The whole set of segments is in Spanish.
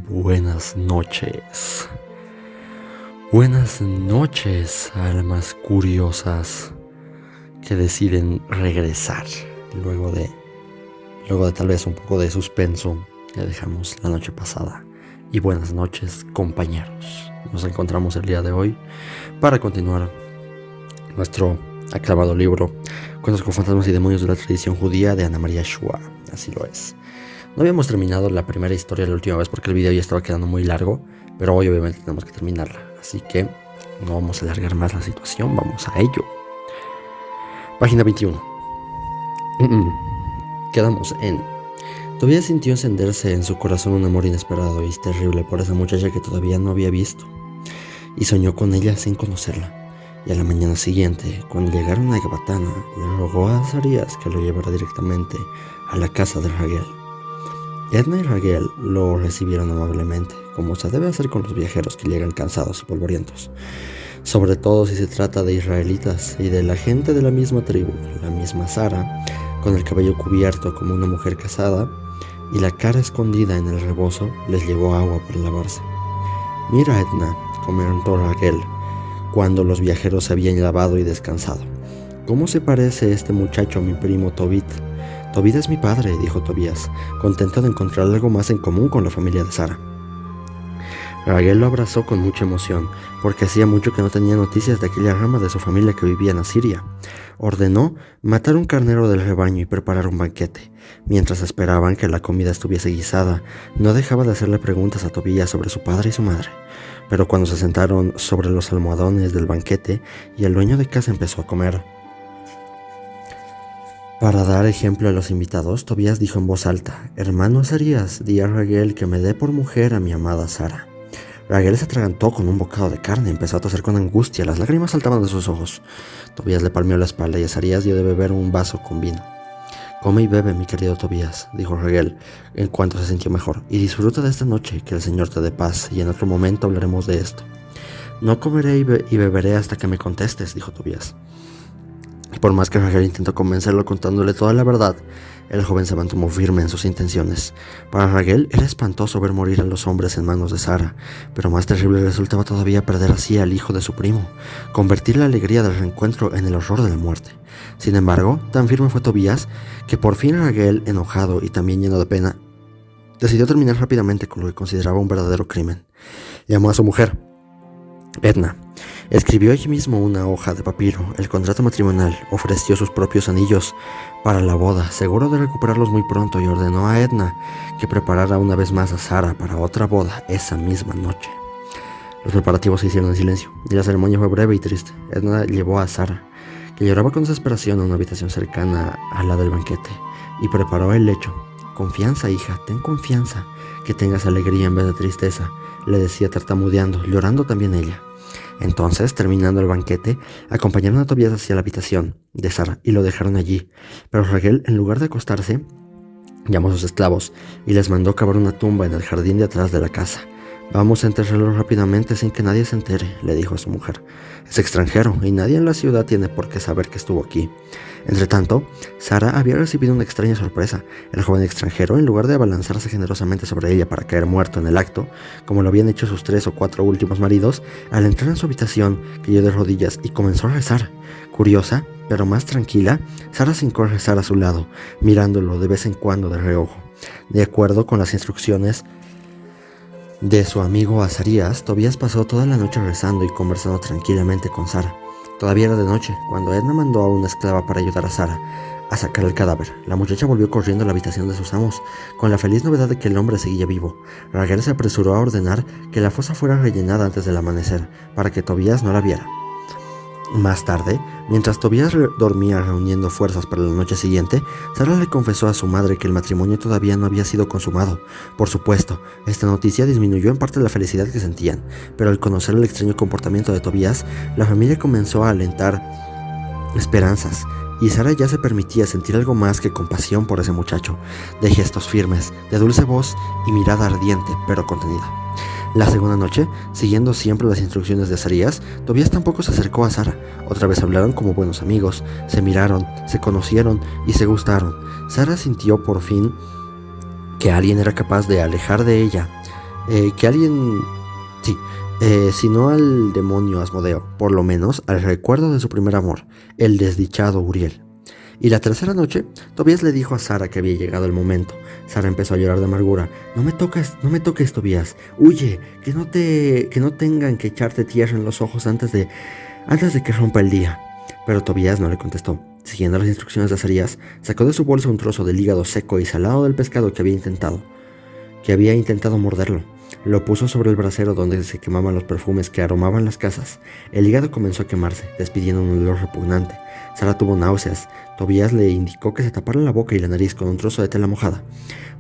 Buenas noches. Buenas noches, almas curiosas que deciden regresar luego de tal vez un poco de suspenso que dejamos la noche pasada. Y buenas noches, compañeros. Nos encontramos el día de hoy para continuar nuestro aclamado libro Cuentos con fantasmas y demonios de la tradición judía de Ana María Shua. Así lo es. No habíamos terminado la primera historia la última vez porque el video ya estaba quedando muy largo, pero hoy obviamente tenemos que terminarla, así que no vamos a alargar más la situación, vamos a ello. Página 21. Quedamos en... Todavía sintió encenderse en su corazón un amor inesperado y terrible por esa muchacha que todavía no había visto, y soñó con ella sin conocerla. Y a la mañana siguiente, cuando llegaron a Gabatana, le rogó a Azarías que lo llevara directamente a la casa de Raguel. Edna y Raguel lo recibieron amablemente, como se debe hacer con los viajeros que llegan cansados y polvorientos, sobre todo si se trata de israelitas y de la gente de la misma tribu. La misma Sara, con el cabello cubierto como una mujer casada y la cara escondida en el rebozo, les llevó agua para lavarse. «Mira, Edna», comentó Raguel, cuando los viajeros se habían lavado y descansado, «¿cómo se parece este muchacho a mi primo Tobit?» «Tobit es mi padre», dijo Tobías, contento de encontrar algo más en común con la familia de Sara. Raguel lo abrazó con mucha emoción, porque hacía mucho que no tenía noticias de aquella rama de su familia que vivía en Asiria. Ordenó matar un carnero del rebaño y preparar un banquete. Mientras esperaban que la comida estuviese guisada, no dejaba de hacerle preguntas a Tobías sobre su padre y su madre. Pero cuando se sentaron sobre los almohadones del banquete y el dueño de casa empezó a comer, para dar ejemplo a los invitados, Tobías dijo en voz alta: «Hermano Azarías, di a Raguel que me dé por mujer a mi amada Sara». Raguel se atragantó con un bocado de carne y empezó a toser con angustia. Las lágrimas saltaban de sus ojos. Tobías le palmeó la espalda y Azarías dio de beber un vaso con vino. «Come y bebe, mi querido Tobías», dijo Raguel en cuanto se sintió mejor, «y disfruta de esta noche, que el Señor te dé paz, y en otro momento hablaremos de esto». «No comeré y beberé hasta que me contestes», dijo Tobías. Y por más que Raguel intentó convencerlo contándole toda la verdad, el joven se mantuvo firme en sus intenciones. Para Raguel era espantoso ver morir a los hombres en manos de Sara, pero más terrible resultaba todavía perder así al hijo de su primo, convertir la alegría del reencuentro en el horror de la muerte. Sin embargo, tan firme fue Tobías que por fin Raguel, enojado y también lleno de pena, decidió terminar rápidamente con lo que consideraba un verdadero crimen. Llamó a su mujer, Edna. Escribió allí mismo una hoja de papiro, el contrato matrimonial, ofreció sus propios anillos para la boda, seguro de recuperarlos muy pronto, y ordenó a Edna que preparara una vez más a Sara para otra boda esa misma noche. Los preparativos se hicieron en silencio, y la ceremonia fue breve y triste. Edna llevó a Sara, que lloraba con desesperación, a una habitación cercana a la del banquete, y preparó el lecho. «Confianza, hija, ten confianza, que tengas alegría en vez de tristeza», le decía tartamudeando, llorando también ella. Entonces, terminando el banquete, acompañaron a Tobías hacia la habitación de Sara y lo dejaron allí. Pero Raguel, en lugar de acostarse, llamó a sus esclavos y les mandó cavar una tumba en el jardín de atrás de la casa. «Vamos a enterrarlo rápidamente sin que nadie se entere», le dijo a su mujer. «Es extranjero y nadie en la ciudad tiene por qué saber que estuvo aquí». Entretanto, Sara había recibido una extraña sorpresa. El joven extranjero, en lugar de abalanzarse generosamente sobre ella para caer muerto en el acto, como lo habían hecho sus 3 o 4 últimos maridos, al entrar en su habitación, cayó de rodillas y comenzó a rezar. Curiosa, pero más tranquila, Sara se hincó a rezar a su lado, mirándolo de vez en cuando de reojo. De acuerdo con las instrucciones de su amigo Azarías, Tobías pasó toda la noche rezando y conversando tranquilamente con Sara. Todavía era de noche, cuando Edna mandó a una esclava para ayudar a Sara a sacar el cadáver. La muchacha volvió corriendo a la habitación de sus amos, con la feliz novedad de que el hombre seguía vivo. Raguel se apresuró a ordenar que la fosa fuera rellenada antes del amanecer, para que Tobías no la viera. Más tarde, mientras Tobías dormía reuniendo fuerzas para la noche siguiente, Sara le confesó a su madre que el matrimonio todavía no había sido consumado. Por supuesto, esta noticia disminuyó en parte la felicidad que sentían, pero al conocer el extraño comportamiento de Tobías, la familia comenzó a alentar esperanzas y Sara ya se permitía sentir algo más que compasión por ese muchacho, de gestos firmes, de dulce voz y mirada ardiente pero contenida. La segunda noche, siguiendo siempre las instrucciones de Azarías, Tobías tampoco se acercó a Sara. Otra vez hablaron como buenos amigos, se miraron, se conocieron y se gustaron. Sara sintió por fin que alguien era capaz de alejar de ella, si no al demonio Asmodeo, por lo menos al recuerdo de su primer amor, el desdichado Uriel. Y la tercera noche, Tobías le dijo a Sara que había llegado el momento. Sara empezó a llorar de amargura. No me toques, Tobías. Huye, que no tengan que echarte tierra en los ojos antes de que rompa el día. Pero Tobías no le contestó. Siguiendo las instrucciones de Azarías, sacó de su bolsa un trozo del hígado seco y salado del pescado que había intentado morderlo. Lo puso sobre el brasero donde se quemaban los perfumes que aromaban las casas. El hígado comenzó a quemarse, despidiendo un olor repugnante. Sara tuvo náuseas. Tobías le indicó que se tapara la boca y la nariz con un trozo de tela mojada.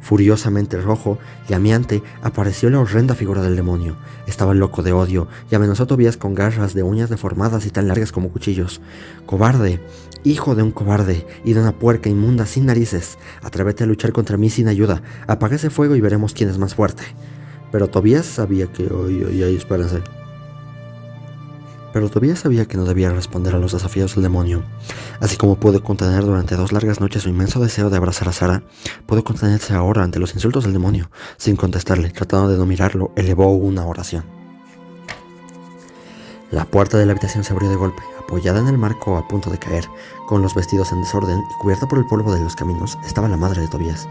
Furiosamente rojo, llameante, apareció la horrenda figura del demonio. Estaba loco de odio y amenazó a Tobías con garras de uñas deformadas y tan largas como cuchillos. «Cobarde, hijo de un cobarde y de una puerca inmunda sin narices, atrévete a luchar contra mí sin ayuda. Apaga ese fuego y veremos quién es más fuerte». Pero Tobías sabía que no debía responder a los desafíos del demonio. Así como pudo contener durante 2 largas noches su inmenso deseo de abrazar a Sara, pudo contenerse ahora ante los insultos del demonio. Sin contestarle, tratando de no mirarlo, elevó una oración. La puerta de la habitación se abrió de golpe, apoyada en el marco a punto de caer. Con los vestidos en desorden y cubierta por el polvo de los caminos, estaba la madre de Tobías.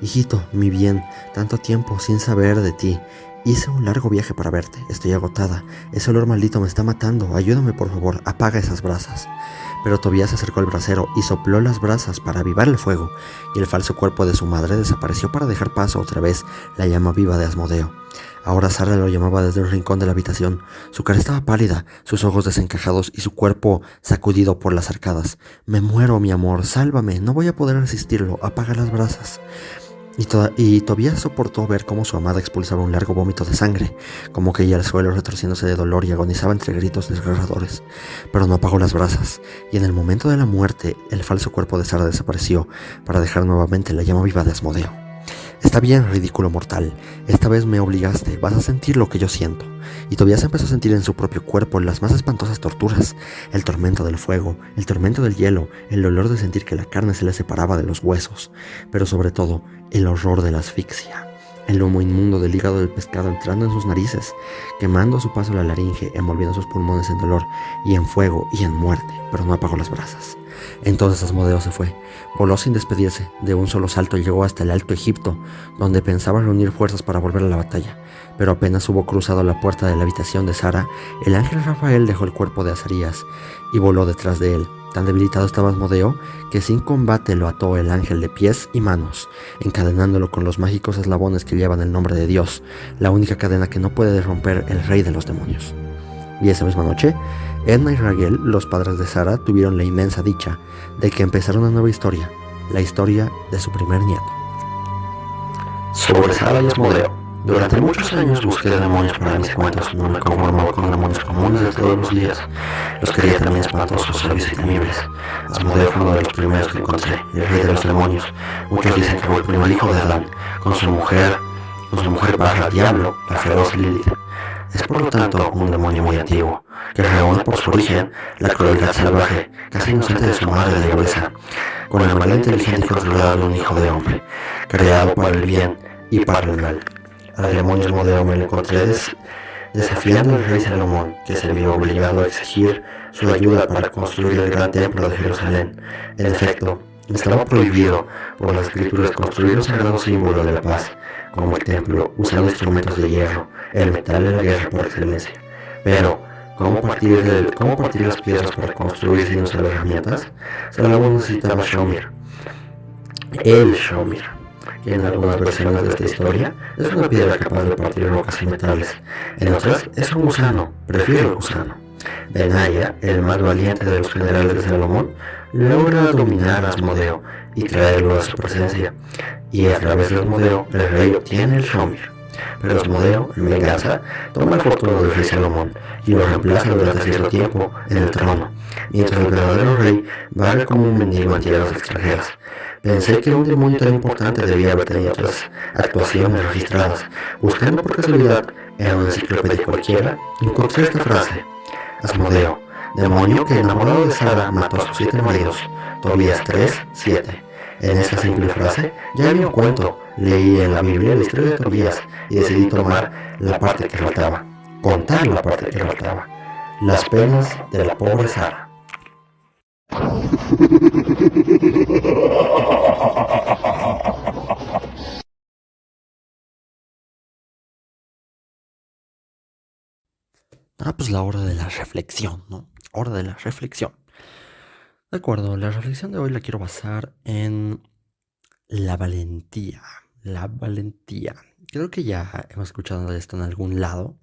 «Hijito, mi bien, tanto tiempo sin saber de ti. Hice un largo viaje para verte. Estoy agotada. Ese olor maldito me está matando. Ayúdame, por favor. Apaga esas brasas». Pero Tobías se acercó al brasero y sopló las brasas para avivar el fuego, y el falso cuerpo de su madre desapareció para dejar paso otra vez la llama viva de Asmodeo. Ahora Sara lo llamaba desde un rincón de la habitación. Su cara estaba pálida, sus ojos desencajados y su cuerpo sacudido por las arcadas. «Me muero, mi amor. Sálvame. No voy a poder resistirlo. Apaga las brasas». Y Tobías soportó ver cómo su amada expulsaba un largo vómito de sangre, como caía al suelo retorciéndose de dolor y agonizaba entre gritos desgarradores. Pero no apagó las brasas, y en el momento de la muerte, el falso cuerpo de Sara desapareció para dejar nuevamente la llama viva de Asmodeo. «Está bien, ridículo mortal. Esta vez me obligaste. Vas a sentir lo que yo siento». Y Tobías empezó a sentir en su propio cuerpo las más espantosas torturas: el tormento del fuego, el tormento del hielo, el dolor de sentir que la carne se le separaba de los huesos, pero sobre todo, el horror de la asfixia. El humo inmundo del hígado del pescado entrando en sus narices, quemando a su paso la laringe, envolviendo sus pulmones en dolor y en fuego y en muerte, pero no apagó las brasas. Entonces Asmodeo se fue, voló sin despedirse, de un solo salto llegó hasta el Alto Egipto, donde pensaba reunir fuerzas para volver a la batalla. Pero apenas hubo cruzado la puerta de la habitación de Sara, el ángel Rafael dejó el cuerpo de Azarías y voló detrás de él. Tan debilitado estaba Asmodeo que sin combate lo ató el ángel de pies y manos, encadenándolo con los mágicos eslabones que llevan el nombre de Dios, la única cadena que no puede romper el rey de los demonios. Y esa misma noche, Edna y Raguel, los padres de Sara, tuvieron la inmensa dicha de que empezara una nueva historia, la historia de su primer nieto. Sobre Sara y Asmodeo. Durante muchos años busqué demonios para mis cuentos. No me conformaba con demonios comunes de todos los días. Los quería también espantosos, sabios y temibles. Asmodeo fue uno de los primeros que encontré, el rey de los demonios. Muchos dicen que fue el primer hijo de Adán, con su mujer barra diablo, la feroz Lilith. Es por lo tanto un demonio muy antiguo, que reúne por su origen la crueldad salvaje, casi inocente de su madre de cabeza, con la maldad inteligente y controlada de un hijo de hombre, creado para el bien y para el mal. Al demonio Asmodeo me lo encontré desafiando al rey Salomón, que se vio obligado a exigir su ayuda para construir el gran templo de Jerusalén. En efecto, estaba prohibido por las escrituras construir un sagrado símbolo de la paz, como el templo, usando instrumentos de hierro, el metal de la guerra por excelencia. Pero, ¿cómo partir las piedras para construir sin usar herramientas? Salomón necesitaba Shomir. El Shomir, que en algunas versiones de esta historia es una piedra capaz de partir rocas y metales. En otras es un gusano, prefiero el gusano. Benaya, el más valiente de los generales de Salomón, logra dominar a Asmodeo y traerlo a su presencia, y a través de Asmodeo el rey obtiene el Shomir. Pero Asmodeo, en venganza, toma la fortuna del rey Salomón y lo reemplaza durante cierto tiempo en el trono, mientras el verdadero rey vaga como un mendigo en tierras extranjeras. Pensé que un demonio tan importante debía haber tenido otras actuaciones registradas. Buscando por casualidad en una enciclopedia cualquiera, encontré esta frase: Asmodeo, demonio que enamorado de Sara mató a sus 7 maridos. Tobías 3:7. En esa simple frase ya había un cuento. Leí en la Biblia la historia de Tobías y decidí tomar la parte que faltaba, contar la parte que faltaba, las penas de la pobre Sara. Pues la hora de la reflexión, ¿no? Hora de la reflexión. De acuerdo, la reflexión de hoy la quiero basar en la valentía. La valentía. Creo que ya hemos escuchado de esto en algún lado,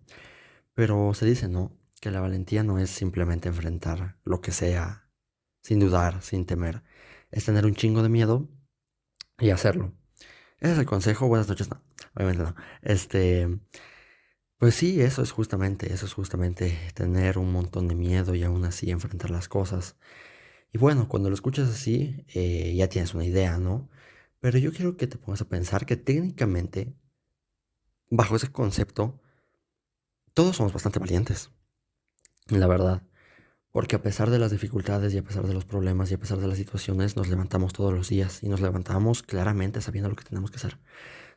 pero se dice, ¿no? Que la valentía no es simplemente enfrentar lo que sea sin dudar, sin temer. Es tener un chingo de miedo y hacerlo. Ese es el consejo. Buenas noches, no. Obviamente no. Pues sí, eso es justamente tener un montón de miedo y aún así enfrentar las cosas. Y bueno, cuando lo escuchas así, ya tienes una idea, ¿no? Pero yo quiero que te pongas a pensar que técnicamente, bajo ese concepto, todos somos bastante valientes, la verdad. Porque a pesar de las dificultades y a pesar de los problemas y a pesar de las situaciones, nos levantamos todos los días y nos levantamos claramente sabiendo lo que tenemos que hacer.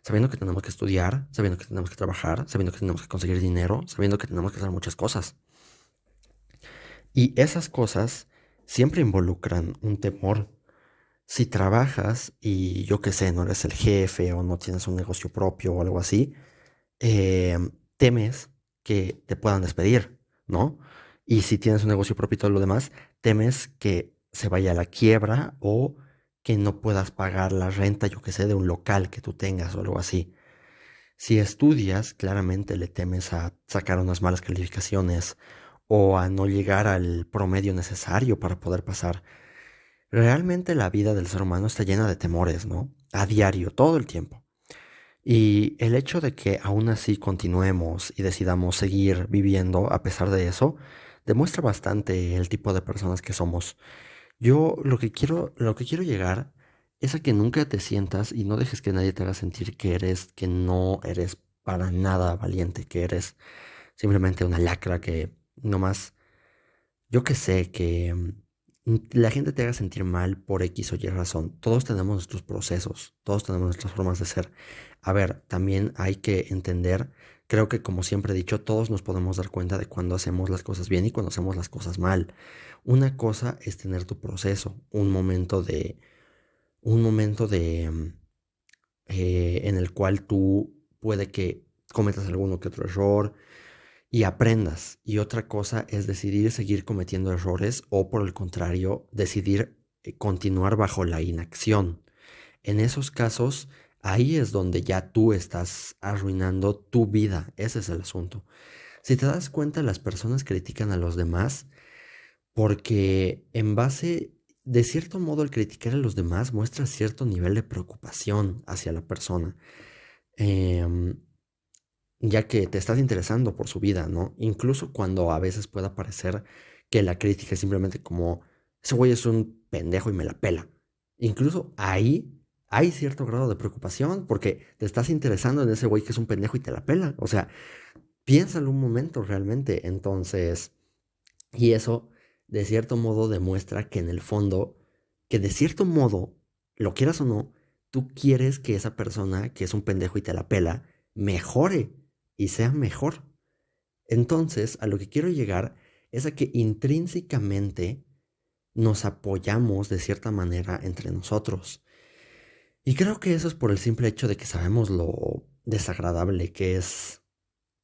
Sabiendo que tenemos que estudiar, sabiendo que tenemos que trabajar, sabiendo que tenemos que conseguir dinero, sabiendo que tenemos que hacer muchas cosas. Y esas cosas siempre involucran un temor. Si trabajas y yo qué sé, no eres el jefe o no tienes un negocio propio o algo así, temes que te puedan despedir, ¿no? Y si tienes un negocio propio y todo lo demás, temes que se vaya a la quiebra o que no puedas pagar la renta, yo que sé, de un local que tú tengas o algo así. Si estudias, claramente le temes a sacar unas malas calificaciones o a no llegar al promedio necesario para poder pasar. Realmente la vida del ser humano está llena de temores, ¿no? A diario, todo el tiempo. Y el hecho de que aún así continuemos y decidamos seguir viviendo a pesar de eso, demuestra bastante el tipo de personas que somos. Yo lo que quiero llegar es a que nunca te sientas y no dejes que nadie te haga sentir que no eres para nada valiente, que eres simplemente una lacra que nomás, yo que sé, que la gente te haga sentir mal por X o Y razón. Todos tenemos nuestros procesos, todos tenemos nuestras formas de ser. A ver, también hay que entender, creo que como siempre he dicho, todos nos podemos dar cuenta de cuando hacemos las cosas bien y cuando hacemos las cosas mal. Una cosa es tener tu proceso, un momento en el cual tú puede que cometas alguno que otro error y aprendas. Y otra cosa es decidir seguir cometiendo errores o por el contrario, decidir continuar bajo la inacción. En esos casos, ahí es donde ya tú estás arruinando tu vida. Ese es el asunto. Si te das cuenta, las personas critican a los demás porque en base, de cierto modo, el criticar a los demás muestra cierto nivel de preocupación hacia la persona. Em, ya que te estás interesando por su vida, ¿no? Incluso cuando a veces pueda parecer que la crítica es simplemente como, ese güey es un pendejo y me la pela. Incluso ahí hay cierto grado de preocupación porque te estás interesando en ese güey que es un pendejo y te la pela. O sea, piénsalo un momento realmente. Entonces, y eso de cierto modo demuestra que en el fondo, que de cierto modo, lo quieras o no, tú quieres que esa persona que es un pendejo y te la pela mejore y sea mejor. Entonces, a lo que quiero llegar es a que intrínsecamente nos apoyamos de cierta manera entre nosotros. Y creo que eso es por el simple hecho de que sabemos lo desagradable que es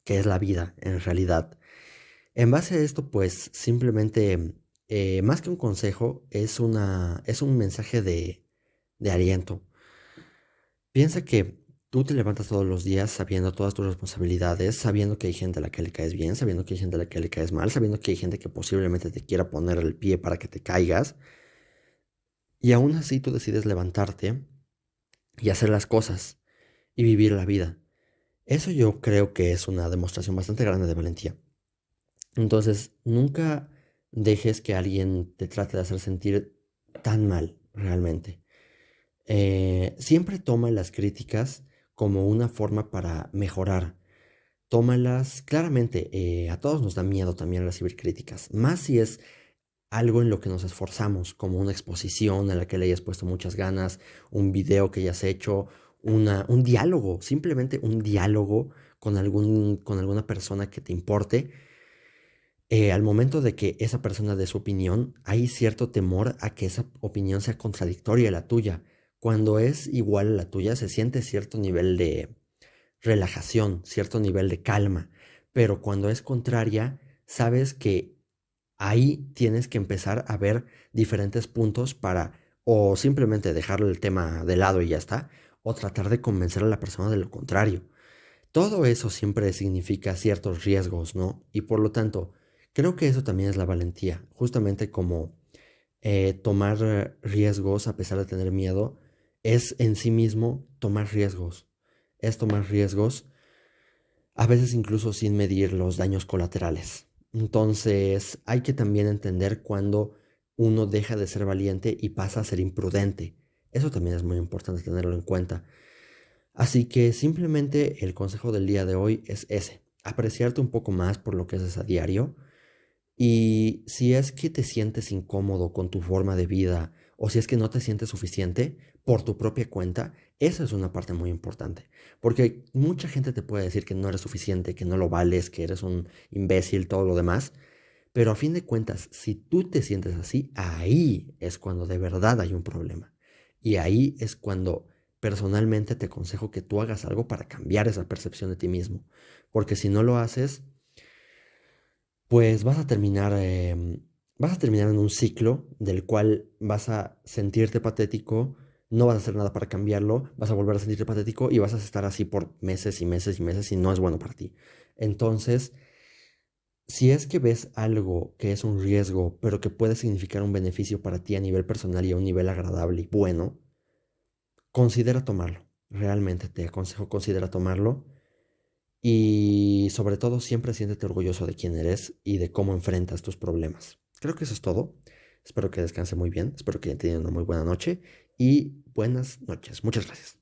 la vida en realidad. En base a esto, pues simplemente, más que un consejo, es un mensaje de aliento. Piensa que tú te levantas todos los días sabiendo todas tus responsabilidades, sabiendo que hay gente a la que le caes bien, sabiendo que hay gente a la que le caes mal, sabiendo que hay gente que posiblemente te quiera poner el pie para que te caigas. Y aún así tú decides levantarte y hacer las cosas y vivir la vida. Eso yo creo que es una demostración bastante grande de valentía. Entonces, nunca dejes que alguien te trate de hacer sentir tan mal, realmente. Siempre toma las críticas como una forma para mejorar. Tómalas claramente. A todos nos da miedo también recibir críticas, más si es algo en lo que nos esforzamos, como una exposición a la que le hayas puesto muchas ganas, un video que hayas hecho, un diálogo, simplemente un diálogo con alguna persona que te importe. Al momento de que esa persona dé su opinión, hay cierto temor a que esa opinión sea contradictoria a la tuya. Cuando es igual a la tuya, se siente cierto nivel de relajación, cierto nivel de calma, pero cuando es contraria, sabes que ahí tienes que empezar a ver diferentes puntos para o simplemente dejar el tema de lado y ya está, o tratar de convencer a la persona de lo contrario. Todo eso siempre significa ciertos riesgos, ¿no? Y por lo tanto, creo que eso también es la valentía, justamente como tomar riesgos a pesar de tener miedo, es en sí mismo tomar riesgos, es tomar riesgos a veces incluso sin medir los daños colaterales. Entonces hay que también entender cuando uno deja de ser valiente y pasa a ser imprudente. Eso también es muy importante tenerlo en cuenta. Así que simplemente el consejo del día de hoy es ese, apreciarte un poco más por lo que haces a diario y si es que te sientes incómodo con tu forma de vida o si es que no te sientes suficiente por tu propia cuenta, esa es una parte muy importante. Porque mucha gente te puede decir que no eres suficiente, que no lo vales, que eres un imbécil, todo lo demás. Pero a fin de cuentas, si tú te sientes así, ahí es cuando de verdad hay un problema. Y ahí es cuando personalmente te aconsejo que tú hagas algo para cambiar esa percepción de ti mismo. Porque si no lo haces, pues vas a terminar en un ciclo del cual vas a sentirte patético, no vas a hacer nada para cambiarlo, vas a volver a sentirte patético y vas a estar así por meses y meses y meses y no es bueno para ti. Entonces, si es que ves algo que es un riesgo, pero que puede significar un beneficio para ti a nivel personal y a un nivel agradable y bueno, considera tomarlo. Realmente te aconsejo considera tomarlo y sobre todo siempre siéntete orgulloso de quién eres y de cómo enfrentas tus problemas. Creo que eso es todo. Espero que descanse muy bien, espero que tengan una muy buena noche y buenas noches. Muchas gracias.